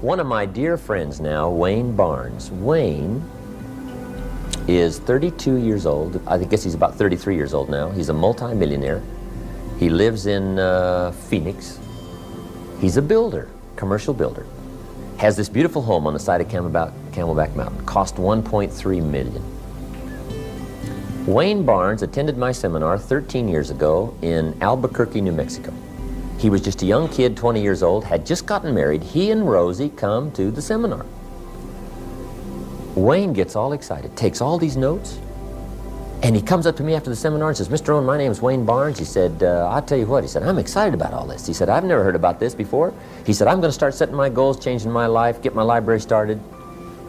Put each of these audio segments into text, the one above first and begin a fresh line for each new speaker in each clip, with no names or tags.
one of my dear friends now, Wayne Barnes. Wayne is 32 years old. I guess he's about 33 years old now. He's a multi-millionaire. He lives in Phoenix. He's a builder, commercial builder. Has this beautiful home on the side of Camelback Mountain. Cost $1.3 million. Wayne Barnes attended my seminar 13 years ago in Albuquerque, New Mexico. He was just a young kid, 20 years old, had just gotten married. He and Rosie come to the seminar. Wayne gets all excited, takes all these notes, and he comes up to me after the seminar and says, Mr. Rohn, my name is Wayne Barnes. He said, I'll tell you what, he said, I'm excited about all this. He said, I've never heard about this before. He said, I'm going to start setting my goals, changing my life, get my library started.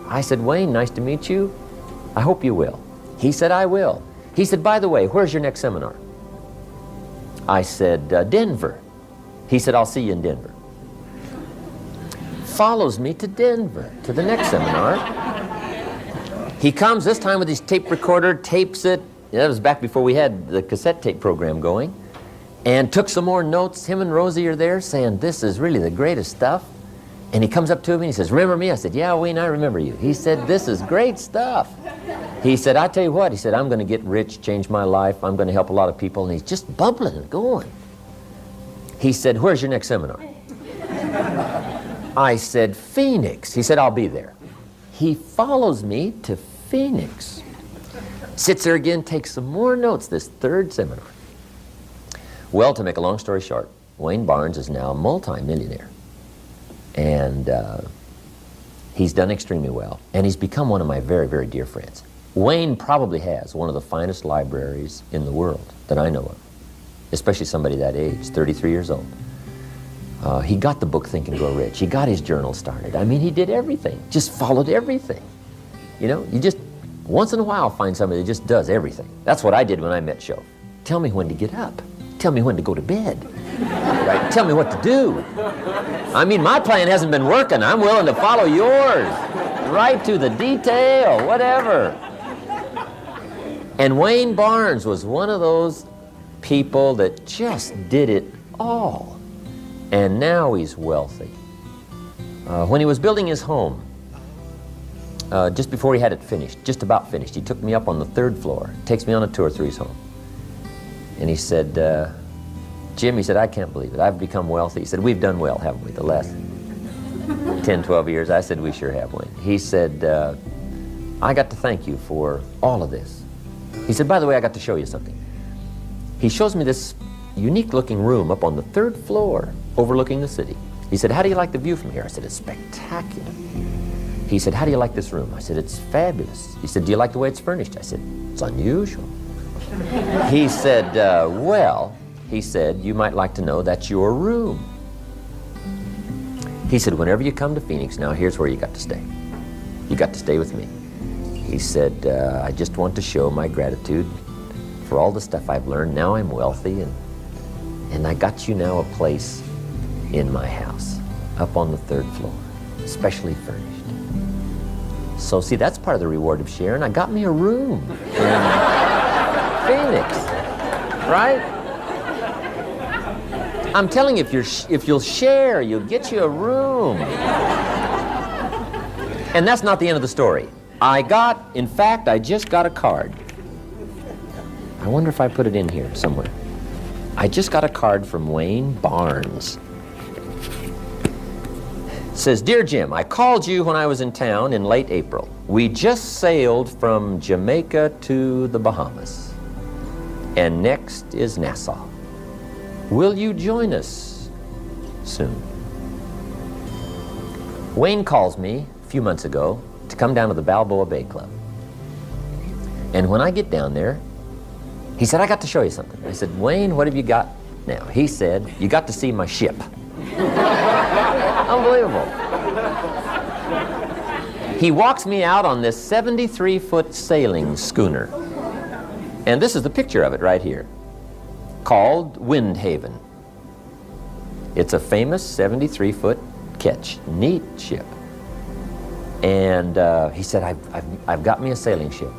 I said, Wayne, nice to meet you. I hope you will. He said, I will. He said, by the way, where's your next seminar? I said, Denver. He said, I'll see you in Denver. Follows me to Denver, to the next seminar. He comes this time with his tape recorder, tapes it. That was back before we had the cassette tape program going. And took some more notes. Him and Rosie are there saying, this is really the greatest stuff. And he comes up to me and he says, remember me? I said, yeah, Wayne, I remember you. He said, this is great stuff. He said, I tell you what, he said, I'm going to get rich, change my life. I'm going to help a lot of people. And he's just bubbling and going. He said, where's your next seminar? I said, Phoenix. He said, I'll be there. He follows me to Phoenix. Sits there again, takes some more notes, this third seminar. Well, to make a long story short, Wayne Barnes is now a multi-millionaire. And he's done extremely well. And he's become one of my very, very dear friends. Wayne probably has one of the finest libraries in the world that I know of. Especially somebody that age, 33 years old. He got the book Think and Grow Rich. He got his journal started. I mean, he did everything, just followed everything. You know, you just, once in a while, find somebody that just does everything. That's what I did when I met Show. Tell me when to get up. Tell me when to go to bed. Right? Tell me what to do. I mean, my plan hasn't been working. I'm willing to follow yours. Right to the detail, whatever. And Wayne Barnes was one of those people that just did it all. And now he's wealthy. When he was building his home, just before he had it finished, just about finished, he took me up on the 3rd floor, takes me on a tour through his home. And he said, Jim, he said, I can't believe it. I've become wealthy. He said, we've done well, haven't we, the last 10, 12 years? I said, we sure have, Wayne. He said, I got to thank you for all of this. He said, by the way, I got to show you something. He shows me this unique-looking room up on the 3rd floor overlooking the city. He said, how do you like the view from here? I said, it's spectacular. He said, how do you like this room? I said, it's fabulous. He said, do you like the way it's furnished? I said, it's unusual. He said, well, he said, you might like to know that's your room. He said, whenever you come to Phoenix, now here's where you got to stay. You got to stay with me. He said, I just want to show my gratitude for all the stuff I've learned. Now I'm wealthy, and I got you now a place in my house, up on the 3rd floor, specially furnished. So see, that's part of the reward of sharing. I got me a room in Phoenix, right? I'm telling you, if you'll share, you'll get you a room. And that's not the end of the story. In fact, I just got a card. I wonder if I put it in here somewhere. I just got a card from Wayne Barnes. It says, Dear Jim, I called you when I was in town in late April. We just sailed from Jamaica to the Bahamas. And next is Nassau. Will you join us soon? Wayne calls me a few months ago to come down to the Balboa Bay Club. And when I get down there, he said, I got to show you something. I said, Wayne, what have you got now? He said, you got to see my ship. Unbelievable. He walks me out on this 73-foot sailing schooner. And this is the picture of it right here, called Windhaven. It's a famous 73-foot ketch, neat ship. And he said, I've got me a sailing ship.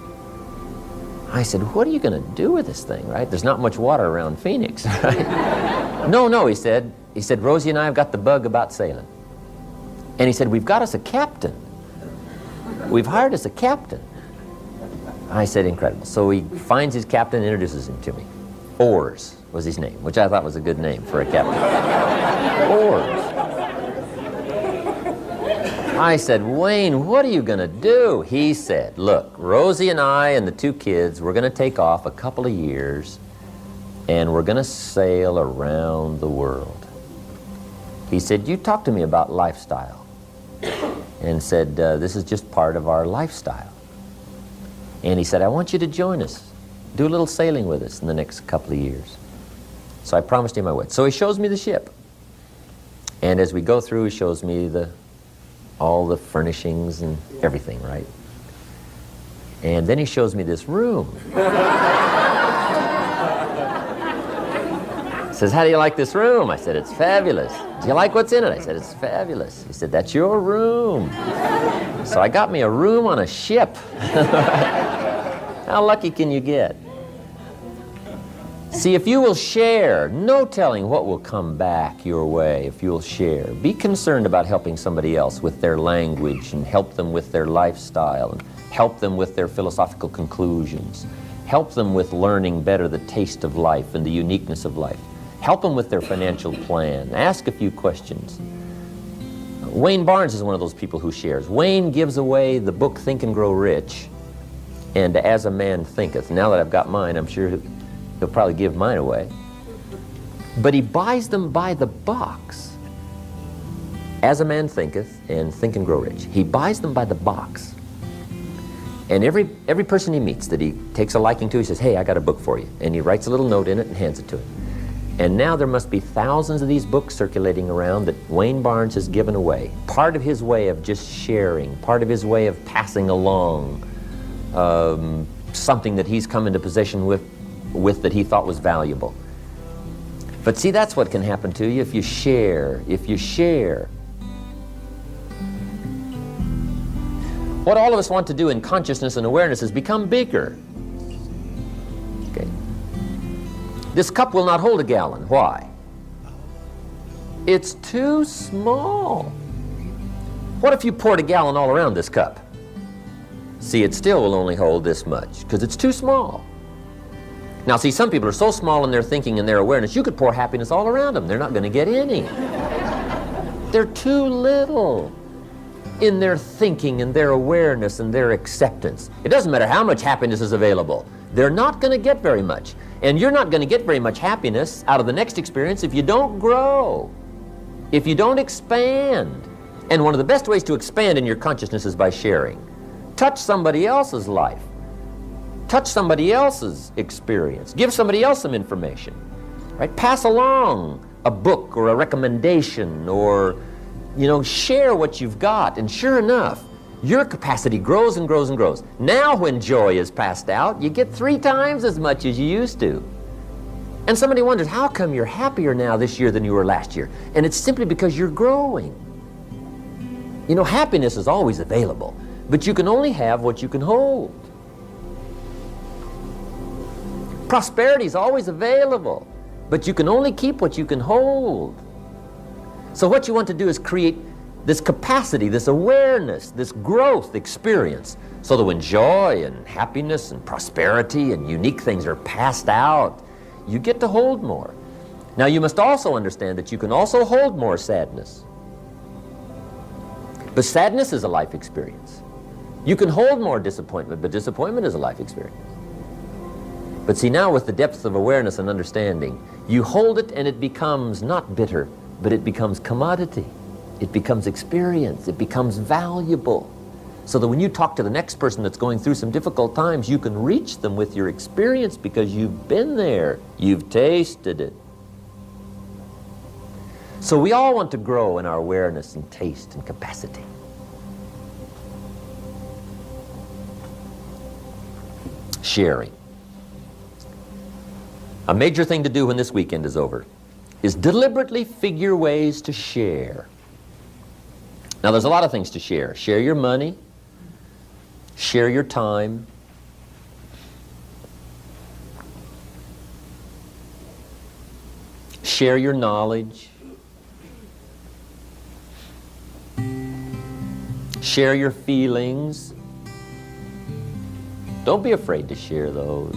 I said, what are you going to do with this thing, right? There's not much water around Phoenix, right? No, he said, Rosie and I have got the bug about sailing. And he said, we've got us a captain. We've hired us a captain. I said, incredible. So he finds his captain and introduces him to me. Oars was his name, which I thought was a good name for a captain. Oars. I said, Wayne, what are you going to do? He said, look, Rosie and I and the 2 kids, we're going to take off a couple of years and we're going to sail around the world. He said, you talk to me about lifestyle. And said, this is just part of our lifestyle. And he said, I want you to join us. Do a little sailing with us in the next couple of years. So I promised him I would. So he shows me the ship. And as we go through, he shows me all the furnishings and everything, right? And then he shows me this room. Says, how do you like this room? I said, it's fabulous. Do you like what's in it? I said, it's fabulous. He said, that's your room. So I got me a room on a ship. How lucky can you get? See, if you will share, no telling what will come back your way if you'll share. Be concerned about helping somebody else with their language and help them with their lifestyle and help them with their philosophical conclusions. Help them with learning better the taste of life and the uniqueness of life. Help them with their financial plan. Ask a few questions. Wayne Barnes is one of those people who shares. Wayne gives away the book Think and Grow Rich and As a Man Thinketh. Now that I've got mine, I'm sure he'll probably give mine away. But he buys them by the box. As a Man Thinketh and Think and Grow Rich. He buys them by the box. And every person he meets that he takes a liking to, he says, hey, I got a book for you. And he writes a little note in it and hands it to him. And now there must be thousands of these books circulating around that Wayne Barnes has given away. Part of his way of just sharing, part of his way of passing along something that he's come into possession with that he thought was valuable. But see, that's what can happen to you if you share. If you share. What all of us want to do in consciousness and awareness is become bigger. Okay. This cup will not hold a gallon. Why? It's too small. What if you poured a gallon all around this cup? See, it still will only hold this much because it's too small. Now, see, some people are so small in their thinking and their awareness, you could pour happiness all around them. They're not going to get any. They're too little in their thinking and their awareness and their acceptance. It doesn't matter how much happiness is available. They're not going to get very much. And you're not going to get very much happiness out of the next experience if you don't grow, if you don't expand. And one of the best ways to expand in your consciousness is by sharing. Touch somebody else's life. Touch somebody else's experience. Give somebody else some information. Right? Pass along a book or a recommendation or, share what you've got. And sure enough, your capacity grows and grows and grows. Now when joy is passed out, you get 3 times as much as you used to. And somebody wonders, how come you're happier now this year than you were last year? And it's simply because you're growing. Happiness is always available, but you can only have what you can hold. Prosperity is always available, but you can only keep what you can hold. So what you want to do is create this capacity, this awareness, this growth experience, so that when joy and happiness and prosperity and unique things are passed out, you get to hold more. Now you must also understand that you can also hold more sadness. But sadness is a life experience. You can hold more disappointment, but disappointment is a life experience. But see, now with the depth of awareness and understanding, you hold it and it becomes not bitter, but it becomes commodity. It becomes experience. It becomes valuable. So that when you talk to the next person that's going through some difficult times, you can reach them with your experience because you've been there. You've tasted it. So we all want to grow in our awareness and taste and capacity. Sharing. A major thing to do when this weekend is over is deliberately figure ways to share. Now, there's a lot of things to share. Share your money. Share your time. Share your knowledge. Share your feelings. Don't be afraid to share those.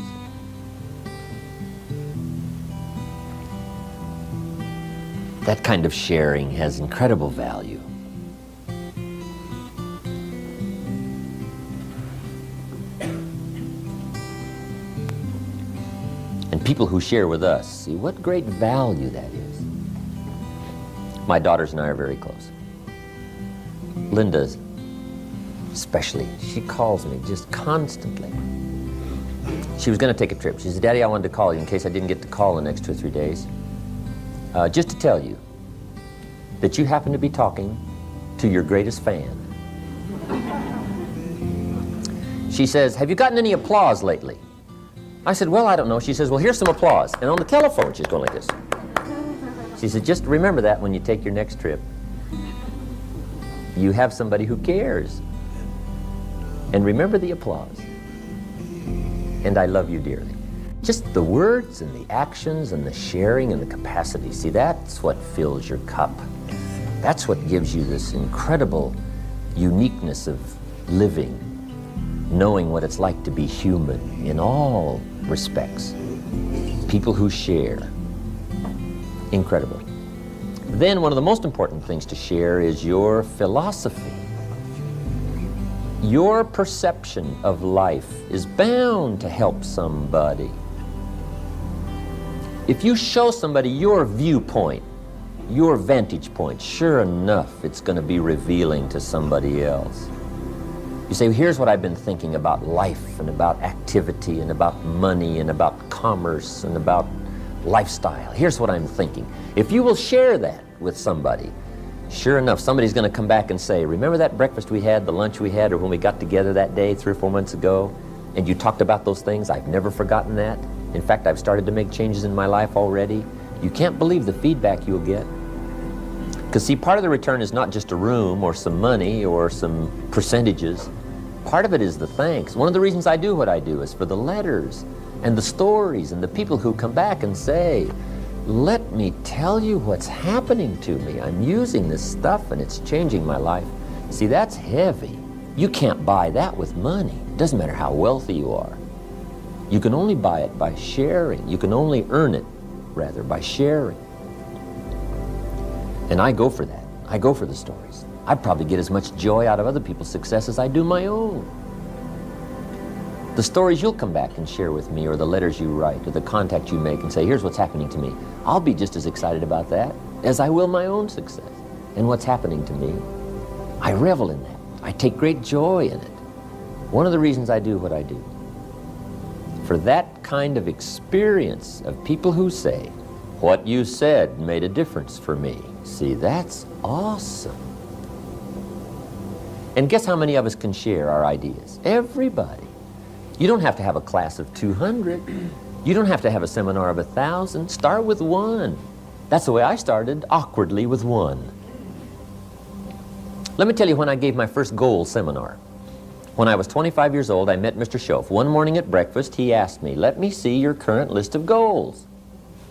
That kind of sharing has incredible value. And people who share with us, see what great value that is. My daughters and I are very close. Linda's especially, she calls me just constantly. She was going to take a trip. She said, Daddy, I wanted to call you in case I didn't get to call the next 2 or 3 days. Just to tell you that you happen to be talking to your greatest fan. She says, have you gotten any applause lately? I said, well, I don't know. She says, well, here's some applause. And on the telephone, she's going like this. She said, just remember that when you take your next trip. You have somebody who cares. And remember the applause. And I love you dearly. Just the words and the actions and the sharing and the capacity. See, that's what fills your cup. That's what gives you this incredible uniqueness of living, knowing what it's like to be human in all respects. People who share. Incredible. Then one of the most important things to share is your philosophy. Your perception of life is bound to help somebody. If you show somebody your viewpoint, your vantage point, sure enough, it's going to be revealing to somebody else. You say, here's what I've been thinking about life and about activity and about money and about commerce and about lifestyle. Here's what I'm thinking. If you will share that with somebody, sure enough, somebody's going to come back and say, remember that breakfast we had, the lunch we had, or when we got together that day 3 or 4 months ago, and you talked about those things? I've never forgotten that. In fact, I've started to make changes in my life already. You can't believe the feedback you'll get. Because see, part of the return is not just a room or some money or some percentages. Part of it is the thanks. One of the reasons I do what I do is for the letters and the stories and the people who come back and say, let me tell you what's happening to me. I'm using this stuff and it's changing my life. See, that's heavy. You can't buy that with money. It doesn't matter how wealthy you are. You can only buy it by sharing. You can only earn it, rather, by sharing. And I go for that. I go for the stories. I probably get as much joy out of other people's success as I do my own. The stories you'll come back and share with me, or the letters you write, or the contact you make and say, here's what's happening to me. I'll be just as excited about that as I will my own success and what's happening to me. I revel in that. I take great joy in it. One of the reasons I do what I do. For that kind of experience of people who say, what you said made a difference for me. See, that's awesome. And guess how many of us can share our ideas? Everybody. You don't have to have a class of 200. You don't have to have a seminar of 1,000. Start with one. That's the way I started, awkwardly with one. Let me tell you when I gave my first goal seminar. When I was 25 years old, I met Mr. Schoaf. One morning at breakfast, he asked me, let me see your current list of goals.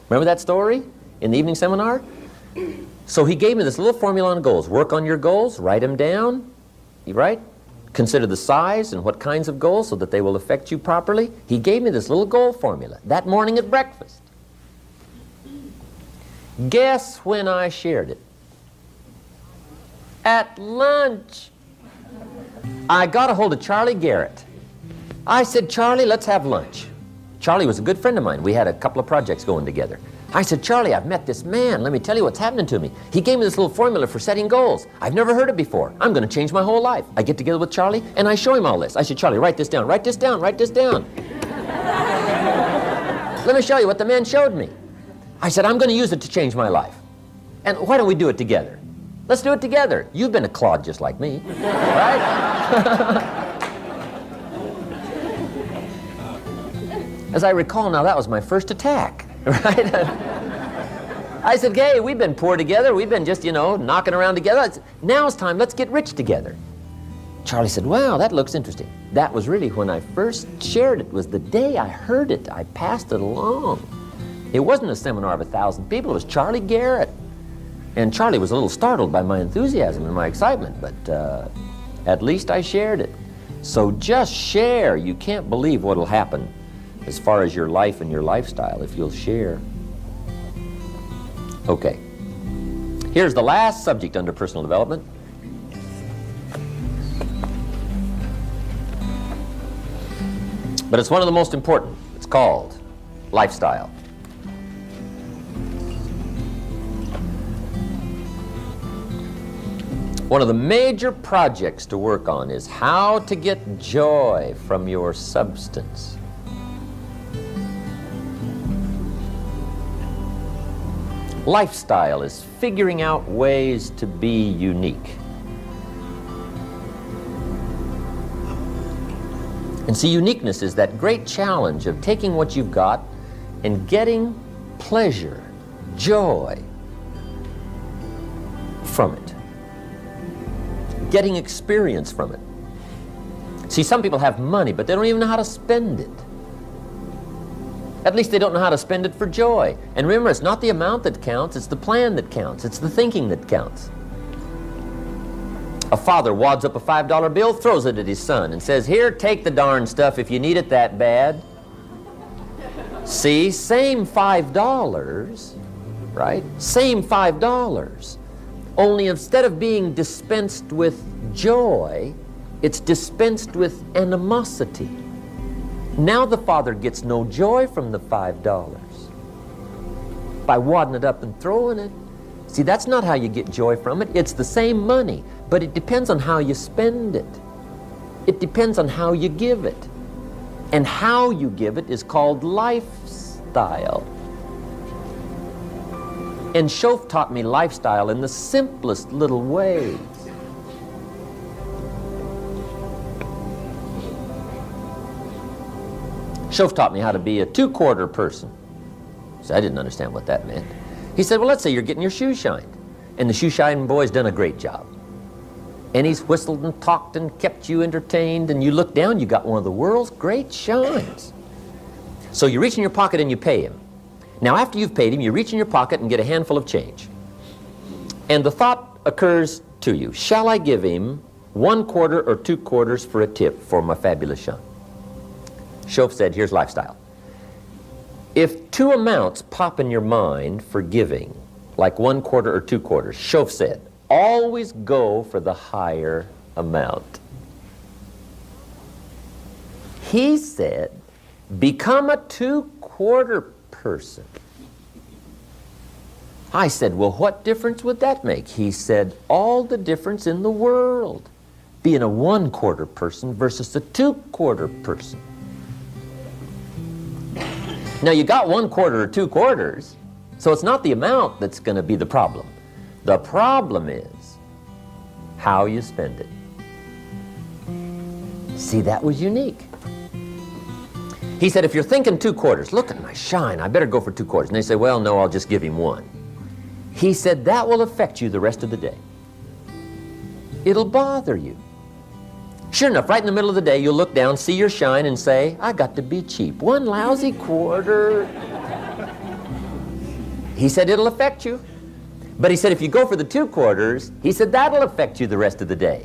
Remember that story in the evening seminar? So he gave me this little formula on goals. Work on your goals, write them down, right? Consider the size and what kinds of goals so that they will affect you properly. He gave me this little goal formula that morning at breakfast. Guess when I shared it? At lunch. I got a hold of Charlie Garrett. I said, Charlie, let's have lunch. Charlie was a good friend of mine. We had a couple of projects going together. I said, Charlie, I've met this man. Let me tell you what's happening to me. He gave me this little formula for setting goals. I've never heard it before. I'm going to change my whole life. I get together with Charlie, and I show him all this. I said, Charlie, write this down, write this down, write this down. Let me show you what the man showed me. I said, I'm going to use it to change my life. And why don't we do it together? Let's do it together. You've been a clod just like me, right? As I recall now, that was my first attack, right? I said, hey, we've been poor together. We've been just, knocking around together. Now it's time, let's get rich together. Charlie said, wow, that looks interesting. That was really when I first shared it, was the day I heard it. I passed it along. It wasn't a seminar of 1,000 people. It was Charlie Garrett. And Charlie was a little startled by my enthusiasm and my excitement, but At least I shared it. So just share. You can't believe what will happen as far as your life and your lifestyle if you'll share. Okay. Here's the last subject under personal development. But it's one of the most important. It's called lifestyle. One of the major projects to work on is how to get joy from your substance. Lifestyle is figuring out ways to be unique. And see, uniqueness is that great challenge of taking what you've got and getting pleasure, joy from it. Getting experience from it. See, some people have money, but they don't even know how to spend it. At least they don't know how to spend it for joy. And remember, it's not the amount that counts, it's the plan that counts, it's the thinking that counts. A father wads up a $5 bill, throws it at his son, and says, "Here, take the darn stuff if you need it that bad." See, same $5, right? Same $5. Only instead of being dispensed with joy, it's dispensed with animosity. Now the father gets no joy from the $5 by wadding it up and throwing it. See, that's not how you get joy from it. It's the same money, but it depends on how you spend it. It depends on how you give it. And how you give it is called lifestyle. And Shof taught me lifestyle in the simplest little ways. Shof taught me how to be a two-quarter person. So I didn't understand what that meant. He said, well, let's say you're getting your shoes shined, and the shoe shining boy's done a great job. And he's whistled and talked and kept you entertained, and you look down, you got one of the world's great shines. So you reach in your pocket and you pay him. Now after you've paid him, you reach in your pocket and get a handful of change. And the thought occurs to you, shall I give him 1/4 or 2/4 for a tip for my fabulous shine? Shof said, here's lifestyle. If two amounts pop in your mind for giving, like 1/4 or 2/4, Shof said, always go for the higher amount. He said, become a 2/4 person. I said, well, what difference would that make? He said, all the difference in the world, being a 1/4 person versus a 2/4 person. Now you got 1/4 or 2/4, so it's not the amount that's going to be the problem. The problem is how you spend it. See, that was unique. He said, if you're thinking 2/4, look at my shine, I better go for 2/4. And they say, well, no, I'll just give him 1. He said, that will affect you the rest of the day. It'll bother you. Sure enough, right in the middle of the day, you'll look down, see your shine, and say, I got to be cheap. 1 lousy quarter. He said, it'll affect you. But he said, if you go for the 2/4, he said, that'll affect you the rest of the day.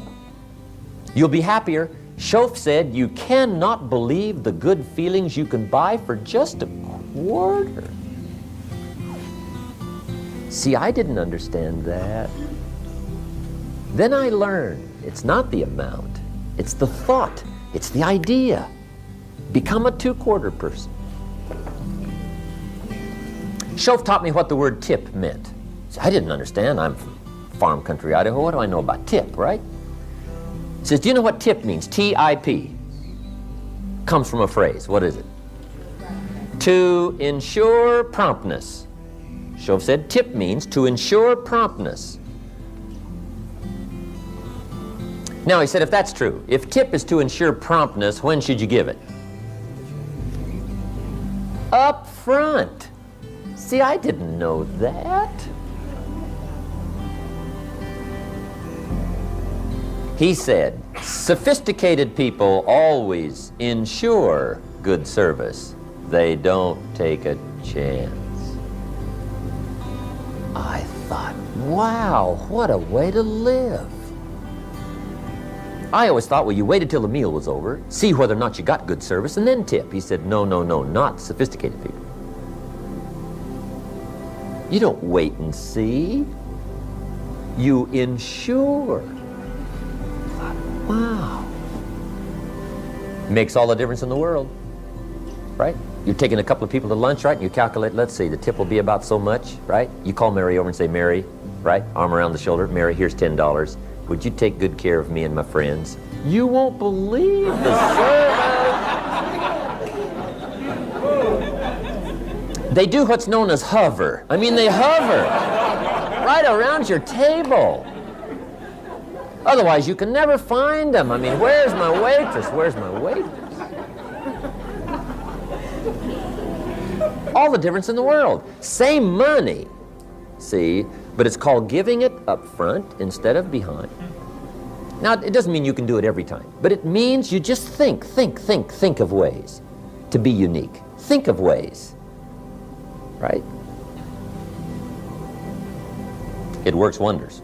You'll be happier. Shof said, you cannot believe the good feelings you can buy for just a 1/4. See, I didn't understand that. Then I learned it's not the amount, it's the thought, it's the idea. Become a 2/4 person. Shof taught me what the word tip meant. See, I didn't understand. I'm from farm country Idaho. What do I know about tip, right? He says, do you know what tip means? T-I-P. Comes from a phrase. What is it? To ensure promptness. Shof said tip means to ensure promptness. Now he said, if that's true, if tip is to ensure promptness, when should you give it? Up front. See, I didn't know that. He said, sophisticated people always ensure good service. They don't take a chance. I thought, wow, what a way to live. I always thought, well, you waited till the meal was over, see whether or not you got good service, and then tip. He said, no, no, no, not sophisticated people. You don't wait and see. You ensure. I thought, wow. Makes all the difference in the world, right? You're taking a couple of people to lunch, right? And you calculate, let's see, the tip will be about so much, right? You call Mary over and say, Mary, right? Arm around the shoulder. Mary, here's $10. Would you take good care of me and my friends? You won't believe the service. They do what's known as hover. I mean, they hover right around your table. Otherwise, you can never find them. I mean, where's my waitress? Where's my waitress? All the difference in the world. Same money, see, but it's called giving it up front instead of behind. Now, it doesn't mean you can do it every time, but it means you just think of ways to be unique. Think of ways, right? It works wonders.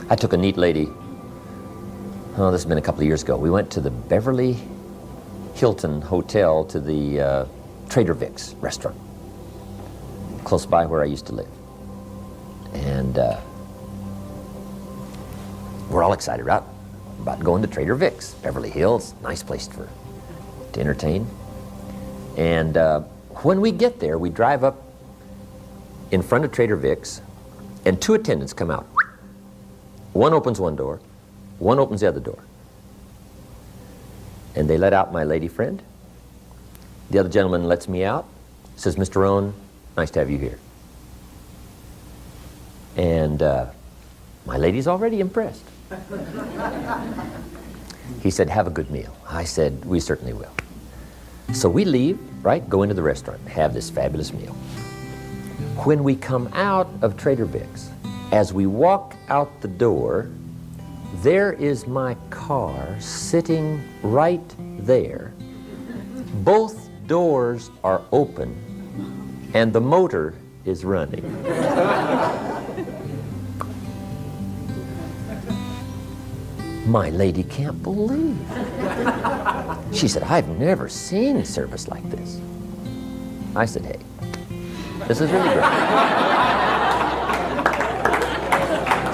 I took a neat lady, oh, this has been a couple of years ago. We went to the Beverly Hilton Hotel to the Trader Vic's restaurant, close by where I used to live. And we're all excited, right? About going to Trader Vic's, Beverly Hills, nice place to entertain. And when we get there, we drive up in front of Trader Vic's, and two attendants come out. One opens one door, one opens the other door. And they let out my lady friend. The other gentleman lets me out, says, Mr. Rohn, nice to have you here. And my lady's already impressed. He said, have a good meal. I said, we certainly will. So we leave, right, go into the restaurant, have this fabulous meal. When we come out of Trader Vic's, as we walk out the door, there is my car sitting right there. Both doors are open, and the motor is running. My lady can't believe. She said, I've never seen service like this. I said, hey, this is really great.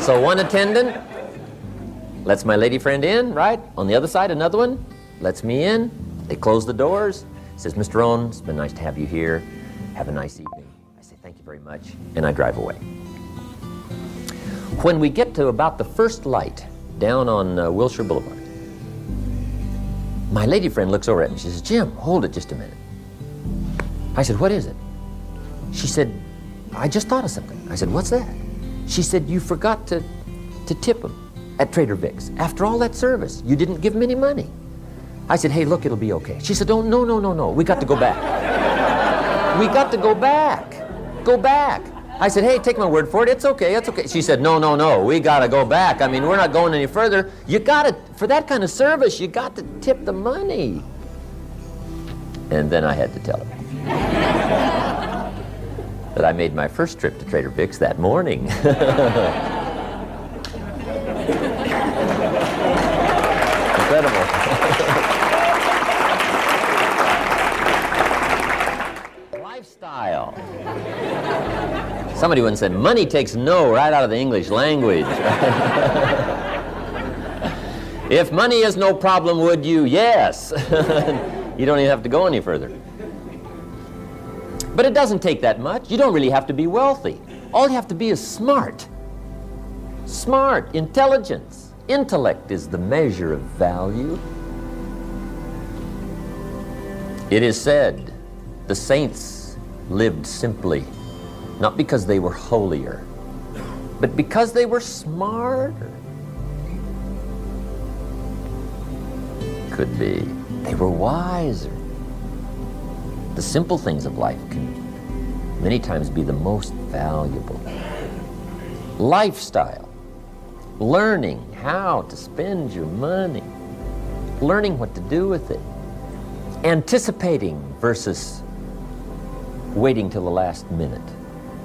So one attendant lets my lady friend in, right? On the other side, another one lets me in. They close the doors. Says, Mr. Rohn, it's been nice to have you here. Have a nice evening. I say, thank you very much, and I drive away. When we get to about the first light down on Wilshire Boulevard, my lady friend looks over at me. She says, Jim, hold it just a minute. I said, what is it? She said, I just thought of something. I said, what's that? She said, you forgot to tip him at Trader Vic's. After all that service, you didn't give him any money. I said, hey, look, it'll be okay. She said, oh, no, we got to go back. We got to go back. Go back. I said, hey, take my word for it, it's okay. She said, no, we got to go back. I mean, we're not going any further. You got to, for that kind of service, you got to tip the money. And then I had to tell her that I made my first trip to Trader Vic's that morning. Incredible. Lifestyle. Somebody once said, money takes no right out of the English language. If money is no problem, would you? Yes. You don't even have to go any further. But it doesn't take that much. You don't really have to be wealthy. All you have to be is smart. Smart, intelligence. Intellect is the measure of value. It is said the saints lived simply, not because they were holier, but because they were smarter. Could be. They were wiser. The simple things of life can many times be the most valuable. Lifestyle. Learning how to spend your money. Learning what to do with it. Anticipating versus waiting till the last minute.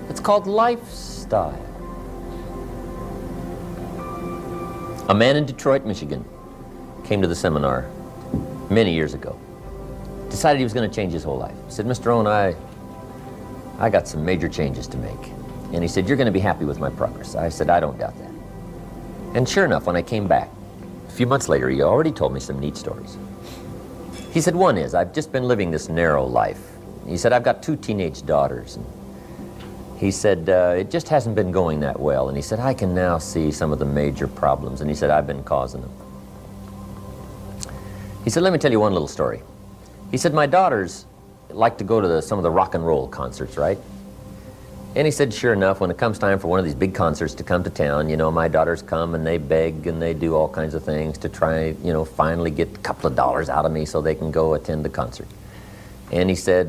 It's called lifestyle. A man in Detroit, Michigan, came to the seminar many years ago. Decided he was going to change his whole life. He said, Mr. Rohn, I got some major changes to make. And he said, you're going to be happy with my progress. I said, I don't doubt that. And sure enough, when I came back, a few months later, he already told me some neat stories. He said, one is, I've just been living this narrow life. He said, I've got 2 teenage daughters. And he said, it just hasn't been going that well. And he said, I can now see some of the major problems. And he said, I've been causing them. He said, let me tell you one little story. He said, my daughters like to go to some of the rock and roll concerts, right? And he said, sure enough, when it comes time for one of these big concerts to come to town, you know, my daughters come and they beg and they do all kinds of things to try, you know, finally get a couple of dollars out of me so they can go attend the concert. And he said,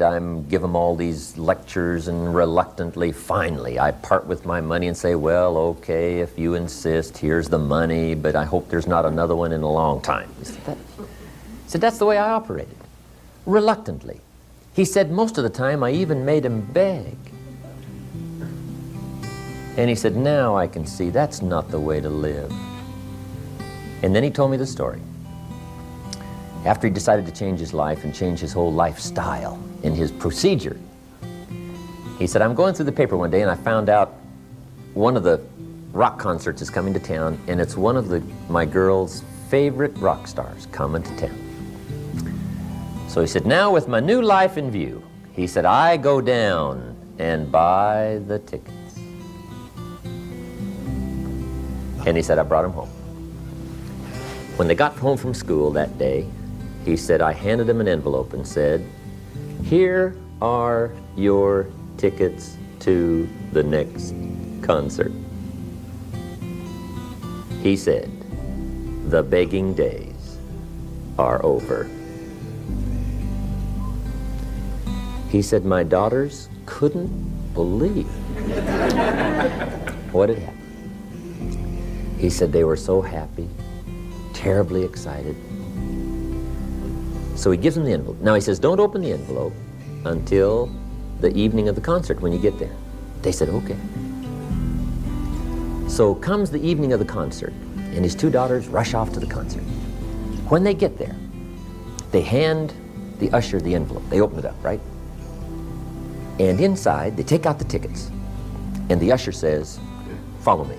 give them all these lectures, and reluctantly, finally, I part with my money and say, well, okay, if you insist, here's the money, but I hope there's not another one in a long time. He said, that's the way I operated, reluctantly. He said, most of the time, I even made him beg. And he said, now I can see that's not the way to live. And then he told me the story. After he decided to change his life and change his whole lifestyle and his procedure, he said, I'm going through the paper one day and I found out one of the rock concerts is coming to town, and it's one of my girl's favorite rock stars coming to town. So he said, now with my new life in view, he said, I go down and buy the tickets. And he said, I brought him home. When they got home from school that day, he said, I handed him an envelope and said, here are your tickets to the next concert. He said, the begging days are over. He said, my daughters couldn't believe what had happened. He said they were so happy, terribly excited. So he gives them the envelope. Now he says, don't open the envelope until the evening of the concert when you get there. They said, okay. So comes the evening of the concert, and his 2 daughters rush off to the concert. When they get there, they hand the usher the envelope. They open it up, right? And inside, they take out the tickets. And the usher says, follow me.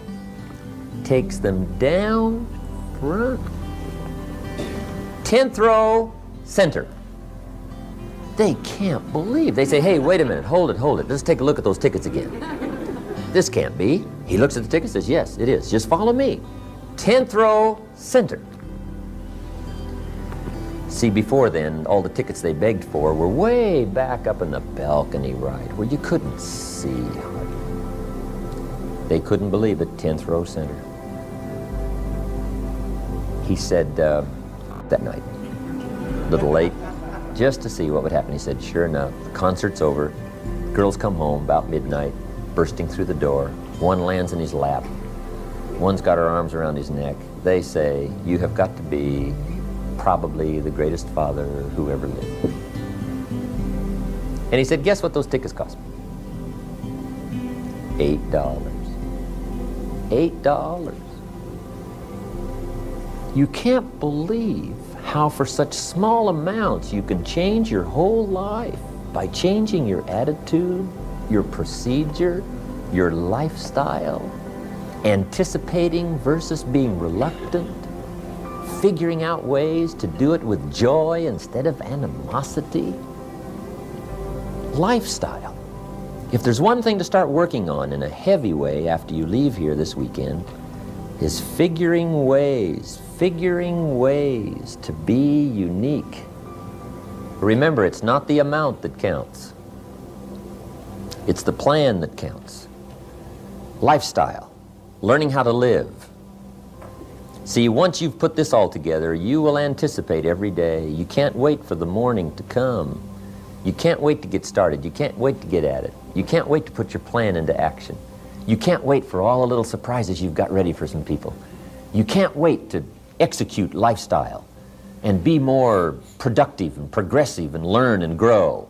Takes them down front. 10th row, center. They can't believe. They say, hey, wait a minute, hold it. Let's take a look at those tickets again. This can't be. He looks at the ticket, says, yes, it is. Just follow me. 10th row, center. See, before then, all the tickets they begged for were way back up in the balcony right, where you couldn't see hardly. They couldn't believe it, 10th row, center. He said that night, a little late, just to see what would happen. He said, sure enough, the concert's over. Girls come home about midnight, bursting through the door. One lands in his lap. One's got her arms around his neck. They say, you have got to be probably the greatest father who ever lived. And he said, guess what those tickets cost me? $8. $8. You can't believe how for such small amounts you can change your whole life by changing your attitude, your procedure, your lifestyle, anticipating versus being reluctant, figuring out ways to do it with joy instead of animosity. Lifestyle. If there's one thing to start working on in a heavy way after you leave here this weekend, is figuring ways to be unique. Remember, it's not the amount that counts. It's the plan that counts. Lifestyle, learning how to live. See, once you've put this all together, you will anticipate every day. You can't wait for the morning to come. You can't wait to get started. You can't wait to get at it. You can't wait to put your plan into action. You can't wait for all the little surprises you've got ready for some people. You can't wait to execute lifestyle and be more productive and progressive and learn and grow.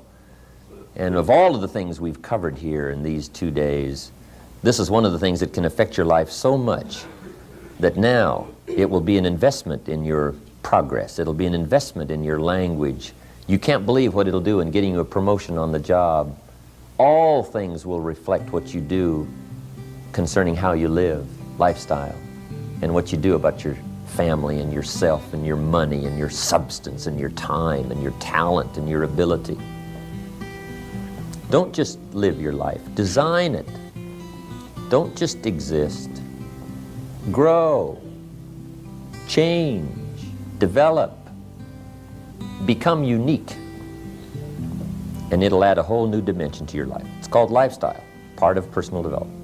And of all of the things we've covered here in these 2 days, this is one of the things that can affect your life so much that now, It will be an investment in your progress. It'll be an investment in your language. You can't believe what it'll do in getting you a promotion on the job. All things will reflect what you do concerning how you live, lifestyle, and what you do about your family and yourself and your money and your substance and your time and your talent and your ability. Don't just live your life. Design it. Don't just exist. Grow. Change. Develop. Become unique. And it'll add a whole new dimension to your life. It's called lifestyle, part of personal development.